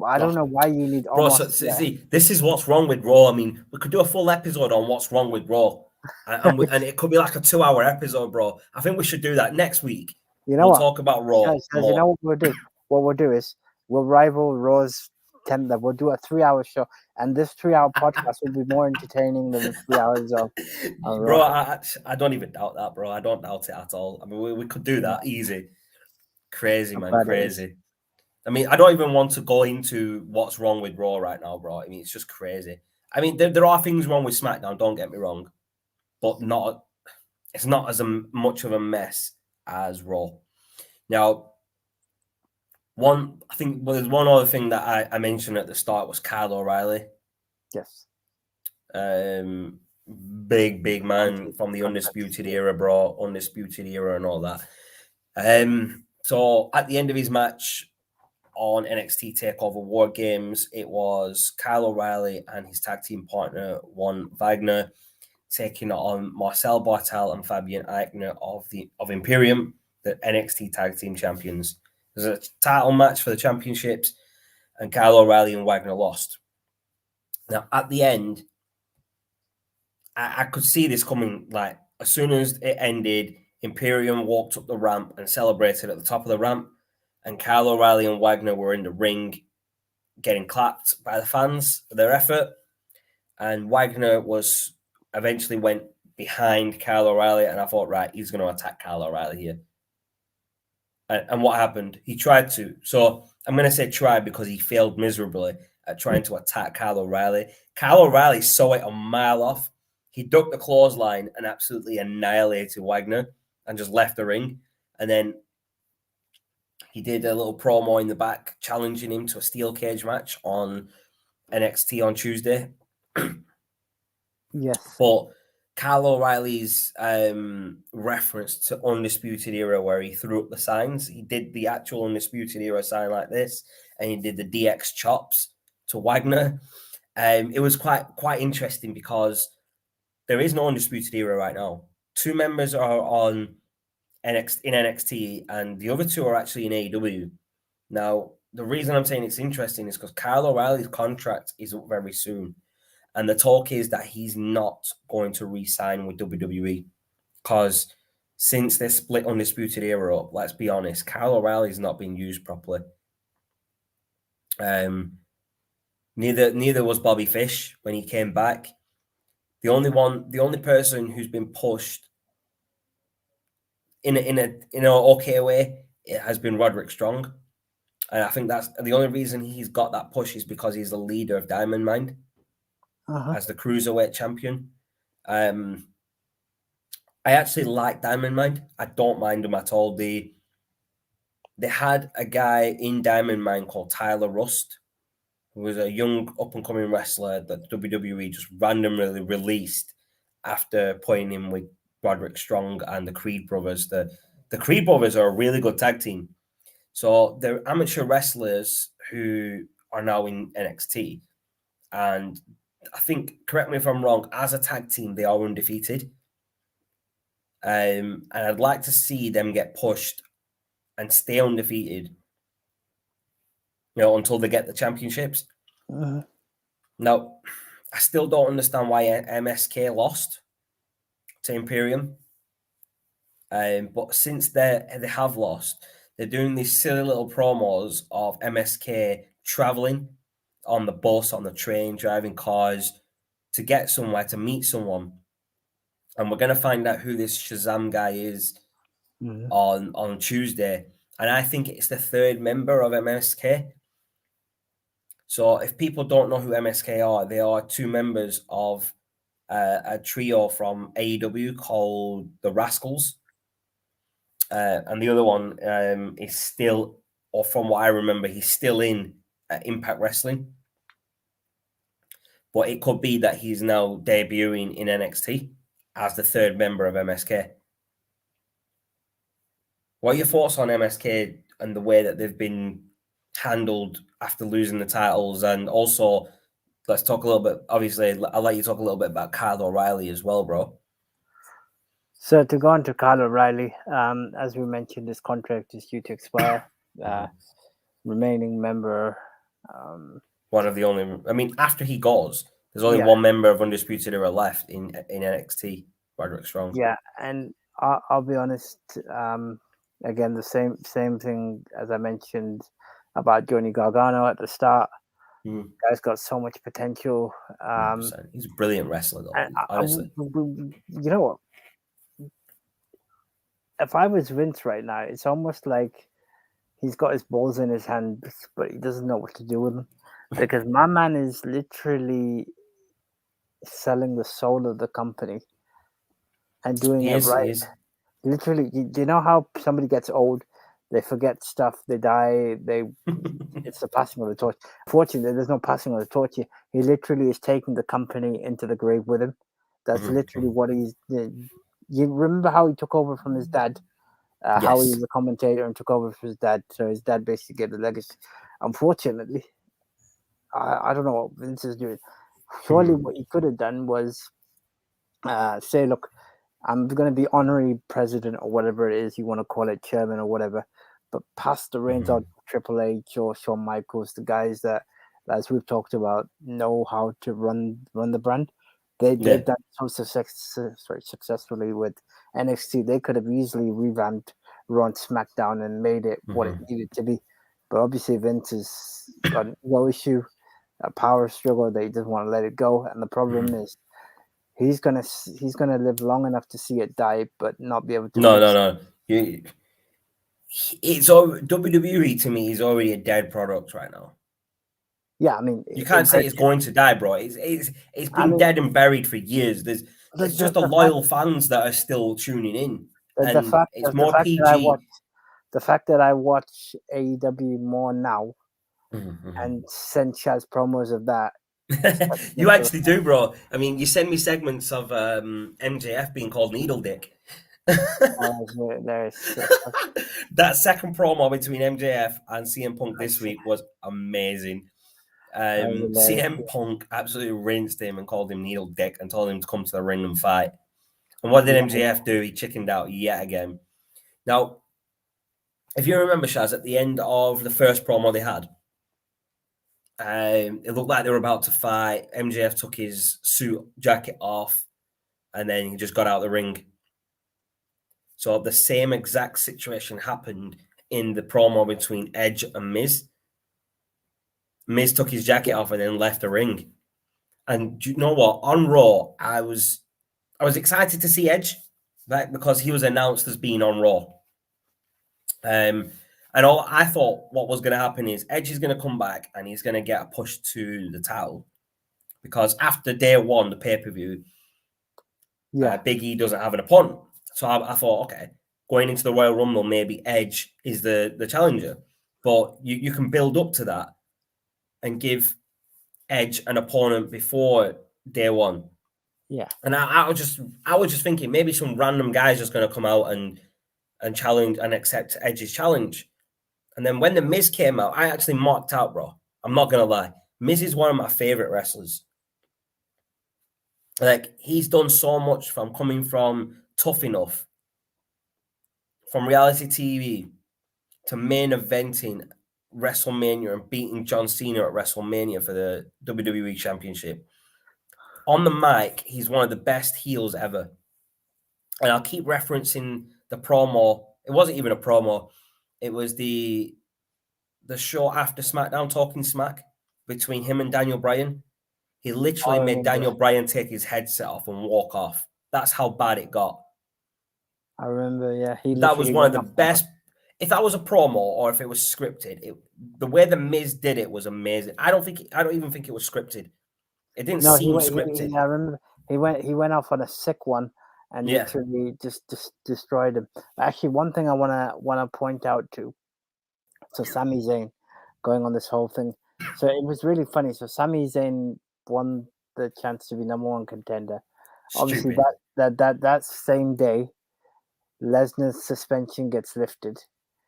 I don't know why you need almost. See, this is what's wrong with Raw. I mean, we could do a full episode on what's wrong with Raw. And it could be like a 2-hour episode, bro. I think we should do that next week. We'll talk about Raw. Guys, you know what we'll do? What we'll do is we'll rival Raw's tender. We'll do a 3-hour show, and this 3-hour podcast will be more entertaining than the 3 hours of bro. I don't even doubt that, bro. I don't doubt it at all. I mean, we could do that easy. Crazy, man, crazy. I mean, I don't even want to go into what's wrong with Raw right now, bro. I mean, it's just crazy. I mean, there are things wrong with SmackDown, don't get me wrong, but it's not as much of a mess as Raw. Now, there's one other thing that I mentioned at the start was Kyle O'Reilly. Yes. Big man from the Undisputed Era, bro. Undisputed Era and all that. So at the end of his match on NXT Takeover War Games, it was Kyle O'Reilly and his tag team partner, Juan Wagner, taking on Marcel Bartel and Fabian Eichner of Imperium, the NXT Tag Team Champions. There's a title match for the championships, and Kyle O'Reilly and Wagner lost. Now, at the end, I could see this coming. Like, as soon as it ended, Imperium walked up the ramp and celebrated at the top of the ramp, and Kyle O'Reilly and Wagner were in the ring getting clapped by the fans for their effort. And Wagner eventually went behind Kyle O'Reilly, and I thought, right, he's going to attack Kyle O'Reilly here. And what happened? He tried to. So I'm going to say tried because he failed miserably at trying to attack Kyle O'Reilly. Kyle O'Reilly saw it a mile off. He ducked the clothesline and absolutely annihilated Wagner and just left the ring. And then he did a little promo in the back challenging him to a steel cage match on NXT on Tuesday. Yes. But Kyle O'Reilly's reference to Undisputed Era, where he threw up the signs, he did the actual Undisputed Era sign like this, and he did the DX chops to Wagner. It was quite interesting because there is no Undisputed Era right now. 2 members are on NXT, and the other 2 are actually in AEW. Now, the reason I'm saying it's interesting is because Kyle O'Reilly's contract is up very soon. And the talk is that he's not going to re-sign with WWE because since they split Undisputed Era up, let's be honest, Kyle O'Reilly's not been used properly. Neither was Bobby Fish when he came back. The only person who's been pushed in an okay way, it has been Roderick Strong. And I think that's the only reason he's got that push is because he's the leader of Diamond Mine. As the cruiserweight champion. I actually like Diamond Mine. I don't mind them at all. They had a guy in Diamond Mine called Tyler Rust, who was a young up-and-coming wrestler that WWE just randomly released after putting him with Roderick Strong and the Creed Brothers. The Creed Brothers are a really good tag team. So they're amateur wrestlers who are now in NXT. And I think, correct me if I'm wrong, as a tag team, they are undefeated. And I'd like to see them get pushed and stay undefeated, until they get the championships. Now, I still don't understand why MSK lost to Imperium. But since they have lost, they're doing these silly little promos of MSK traveling on the bus, on the train, driving cars to get somewhere, to meet someone. And we're going to find out who this Shazam guy is on Tuesday. And I think it's the third member of MSK. So if people don't know who MSK are, they are two members of a trio from AEW called the Rascals. And the other one is still, or from what I remember, he's still in Impact Wrestling. But it could be that he's now debuting in NXT as the third member of MSK. What are your thoughts on MSK and the way that they've been handled after losing the titles? And also, let's talk a little bit, obviously, I'll let you talk a little bit about Kyle O'Reilly as well, bro. So to go on to Kyle O'Reilly, as we mentioned, his contract is due to expire. Remaining member. One of the only, I mean, after he goes, there's only one member of Undisputed Era left in NXT, Roderick Strong. Yeah, and I'll be honest, again, the same thing as I mentioned about Johnny Gargano at the start. Guy's got so much potential. He's a brilliant wrestler, though, honestly. You know what? If I was Vince right now, it's almost like he's got his balls in his hand, but he doesn't know what to do with them. Because my man is literally selling the soul of the company and doing it right. Literally, you know how somebody gets old, they forget stuff, they die, it's the passing of the torch. Fortunately, there's no passing of the torch here. He literally is taking the company into the grave with him. That's literally what he's... You remember how he took over from his dad? How he was a commentator and took over from his dad. So his dad basically gave the legacy. Unfortunately, I don't know what Vince is doing. Surely what he could have done was say, look, I'm going to be honorary president or whatever it is you want to call it, chairman or whatever, but pass the reins on to Triple H or Shawn Michaels, the guys that, as we've talked about, know how to run the brand. They've done so successfully with NXT. They could have easily revamped Raw and SmackDown and made it what it needed to be. But obviously Vince has got no issue, a power struggle that he doesn't want to let it go. And the problem is he's gonna live long enough to see it die, but not be able to. No. It's all WWE to me is already a dead product right now. Yeah, I mean, you can't say it's going to die, bro. It's been dead and buried for years. It's just the loyal fans that are still tuning in, and it's more PG. The fact that I watch AEW more now and send Chaz promos of that. You actually do, bro. I mean, you send me segments of MJF being called Needle Dick. That second promo between MJF and CM Punk this week was amazing. CM Punk absolutely rinsed him and called him Needle Dick and told him to come to the ring and fight. And what did MJF do? He chickened out yet again. Now, if you remember, Shaz, at the end of the first promo they had, it looked like they were about to fight. MJF took his suit jacket off and then he just got out of the ring. So the same exact situation happened in the promo between Edge and Miz. Miz took his jacket off and then left the ring. And do you know what? On Raw, I was excited to see Edge, right? Because he was announced as being on Raw. And all I thought what was going to happen is Edge is going to come back and he's going to get a push to the title. Because after day one, the pay-per-view, Big E doesn't have an opponent. So I thought, okay, going into the Royal Rumble, maybe Edge is the challenger. But you can build up to that and give Edge an opponent before day one. Yeah. And I was just thinking maybe some random guy's just going to come out and challenge and accept Edge's challenge. And then when the Miz came out, I actually marked out, bro. I'm not going to lie. Miz is one of my favorite wrestlers. Like, he's done so much from coming from Tough Enough, from reality TV to main eventing WrestleMania and beating John Cena at WrestleMania for the WWE Championship. On the mic, he's one of the best heels ever. And I'll keep referencing the promo. It wasn't even a promo. It was the show after SmackDown, Talking Smack, between him and Daniel Bryan. He literally made Daniel Bryan take his headset off and walk off. That's how bad it got. I remember, yeah. That was one of the best. If that was a promo or if it was scripted, the way the Miz did it was amazing. I don't even think it was scripted. It didn't seem scripted. I remember he went off on a sick one and literally just destroyed him. Actually, one thing I wanna point out too. So Sami Zayn going on this whole thing. So it was really funny. So Sami Zayn won the chance to be number one contender. Obviously, that same day, Lesnar's suspension gets lifted.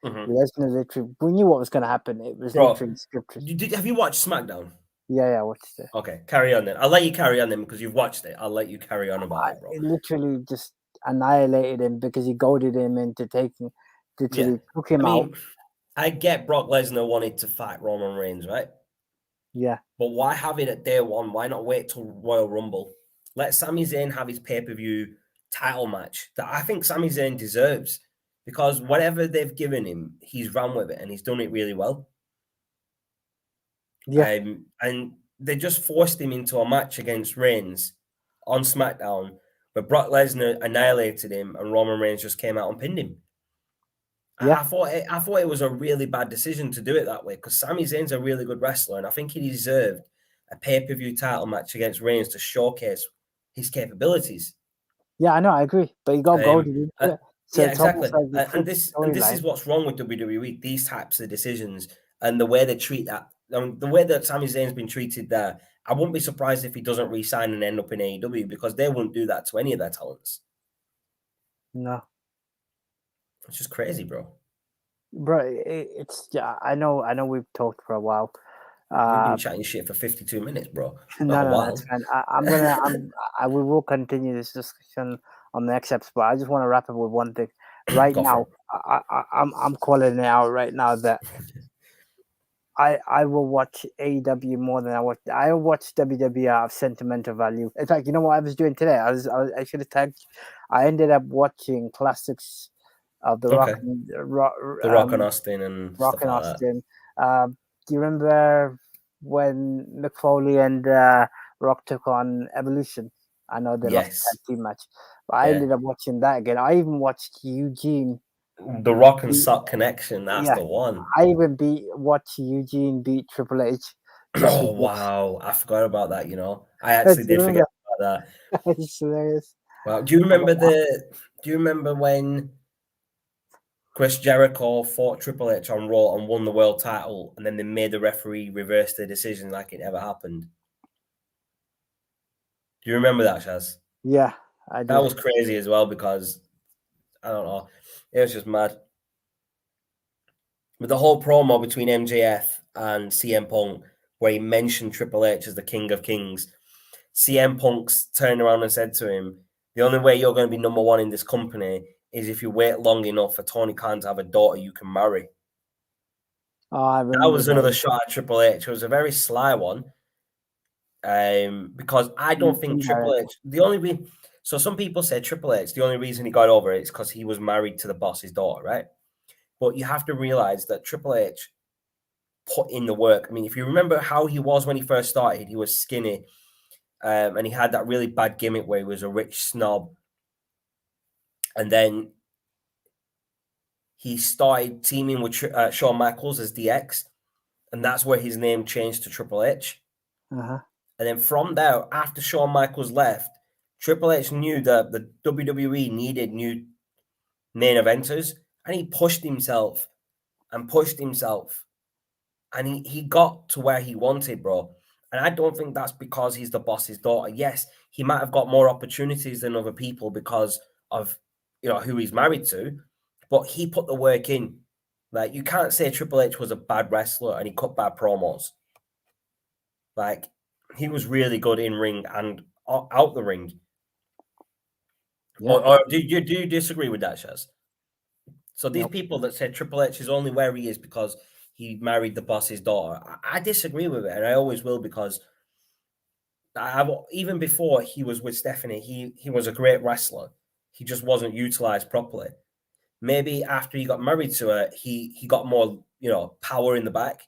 Lesnar literally, we knew what was going to happen. It was literally scripted. Have you watched SmackDown? Yeah, I watched it. Okay, carry on then. I'll let you carry on then because you've watched it. I'll let you carry on about it, bro. It literally just annihilated him because he goaded him into took him out. I get Brock Lesnar wanted to fight Roman Reigns, right? Yeah. But why have it at day one? Why not wait till Royal Rumble? Let Sami Zayn have his pay-per-view title match that I think Sami Zayn deserves. Because whatever they've given him, he's run with it and he's done it really well. Yeah. And they just forced him into a match against Reigns on SmackDown, but Brock Lesnar annihilated him and Roman Reigns just came out and pinned him. Yeah. I thought it was a really bad decision to do it that way because Sami Zayn's a really good wrestler and I think he deserved a pay-per-view title match against Reigns to showcase his capabilities. Yeah, I know, I agree. But you got goaded into it. So yeah, exactly. And this is what's wrong with WWE. These types of decisions and the way they treat that. The way that Sami Zayn's been treated there, I wouldn't be surprised if he doesn't re-sign and end up in AEW because they wouldn't do that to any of their talents. No. It's just crazy, bro. Bro, it's I know we've talked for a while. We've been chatting shit for 52 minutes, bro. No, that's fine. We will continue this discussion on the next episode, but I just want to wrap up with one thing. Right now, I'm calling it out right now that I will watch AEW more than I watch WWE out of sentimental value. In fact, you know what I was doing today? I should have tagged. I ended up watching classics of the Rock, the Rock and Austin and Rock stuff and like Austin. Do you remember when Mick Foley and Rock took on Evolution? I know they lost that team match, but I ended up watching that again. I even watched Eugene. The Rock and Sock connection, that's the one. I even watched Eugene beat Triple H. Oh, wow. I forgot about that, you know. I actually did forget about that. It's hilarious. Wow. Do you remember when Chris Jericho fought Triple H on Raw and won the world title, and then they made the referee reverse the decision like it never happened? Do you remember that, Shaz? Yeah, I do. That was crazy as well because, I don't know, it was just mad. But the whole promo between MJF and CM Punk, where he mentioned Triple H as the King of Kings, CM Punk's turned around and said to him, the only way you're going to be number one in this company is if you wait long enough for Tony Khan to have a daughter you can marry. Oh, I remember. That was another shot at Triple H. It was a very sly one. Because I don't think Triple H, so some people say Triple H, the only reason he got over it is because he was married to the boss's daughter, right? But you have to realize that Triple H put in the work. I mean, if you remember how he was when he first started, he was skinny, and he had that really bad gimmick where he was a rich snob. And then he started teaming with Shawn Michaels as DX, and that's where his name changed to Triple H. Uh-huh. And then from there, after Shawn Michaels left, Triple H knew that the WWE needed new main eventers, and he pushed himself and pushed himself. And he got to where he wanted, bro. And I don't think that's because he's the boss's daughter. Yes, he might have got more opportunities than other people because of, who he's married to, but he put the work in. Like, you can't say Triple H was a bad wrestler and he cut bad promos. Like, he was really good in ring and out the ring. Yeah. Or do you disagree with that, Shaz? So these people that say Triple H is only where he is because he married the boss's daughter, I disagree with it, and I always will, because even before he was with Stephanie, he was a great wrestler. He just wasn't utilized properly. Maybe after he got married to her, he got more, power in the back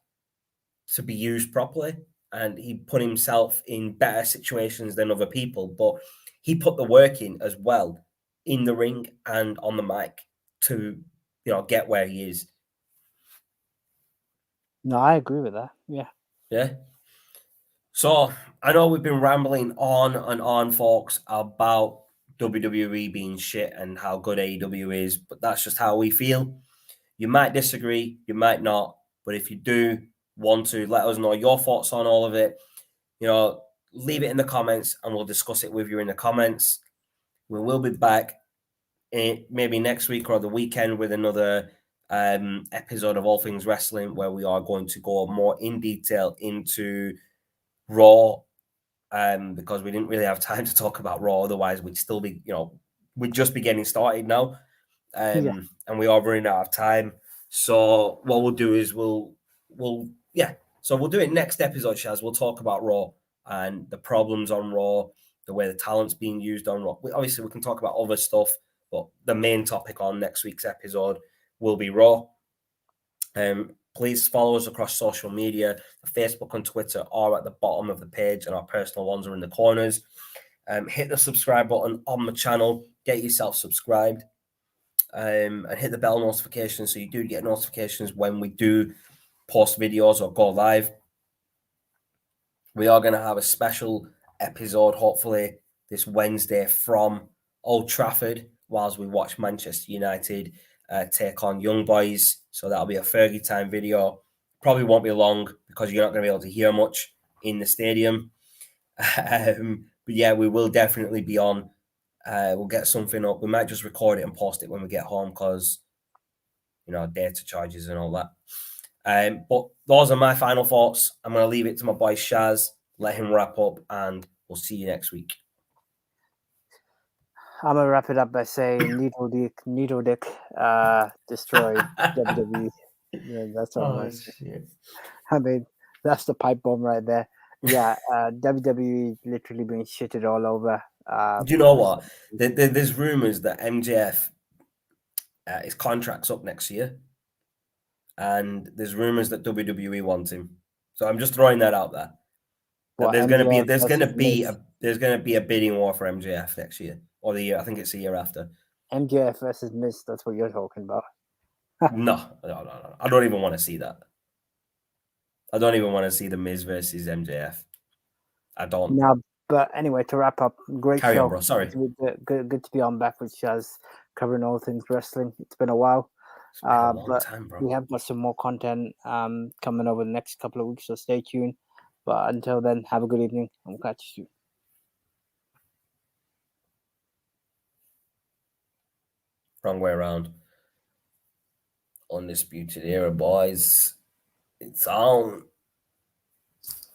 to be used properly. and he put himself in better situations than other people, but he put the work in as well in the ring and on the mic to, get where he is. No, I agree with that. Yeah. Yeah. So I know we've been rambling on and on, folks, about WWE being shit and how good AEW is, but that's just how we feel. You might disagree, you might not, but if you do want to let us know your thoughts on all of it, leave it in the comments and we'll discuss it with you in the comments. We will be back maybe next week or the weekend with another episode of All Things Wrestling, where we are going to go more in detail into Raw, because we didn't really have time to talk about Raw. Otherwise, we'd still be, we'd just be getting started now, and we are running out of time. So what we'll do is so we'll do it next episode, Shaz. We'll talk about Raw and the problems on Raw, the way the talent's being used on Raw. Obviously, we can talk about other stuff, but the main topic on next week's episode will be Raw. Please follow us across social media. Facebook and Twitter are at the bottom of the page, and our personal ones are in the corners. Hit the subscribe button on the channel. Get yourself subscribed. And hit the bell notification so you do get notifications when we do post videos or go live. We are going to have a special episode, hopefully, this Wednesday from Old Trafford, whilst we watch Manchester United take on Young Boys. So that'll be a Fergie time video. Probably won't be long because you're not going to be able to hear much in the stadium. But yeah, we will definitely be on. We'll get something up. We might just record it and post it when we get home because, data charges and all that. But those are my final thoughts. I'm going to leave it to my boy Shaz, let him wrap up, and we'll see you next week. I'm going to wrap it up by saying Needle Dick destroyed WWE. Yeah, that's all I'm going to say. I mean, that's the pipe bomb right there. Yeah, WWE literally being shitted all over. Do you know what? There's rumors that MJF, his contract's up next year, and there's rumors that WWE wants him. So I'm just throwing that out there. There's going to be a bidding war for MJF next year or the year. I think it's the year after. MJF versus Miz. That's what you're talking about. No. I don't even want to see that. I don't even want to see the Miz versus MJF. I don't. No, but anyway, to wrap up, great Carry show. On, bro. Sorry. Good to be on back with Shaz, covering all things wrestling. It's been a while. It's been a long time, bro. We have got some more content coming over the next couple of weeks, so stay tuned. But until then, have a good evening, and we'll catch you soon. Wrong way around. Undisputed Era, boys. It's on.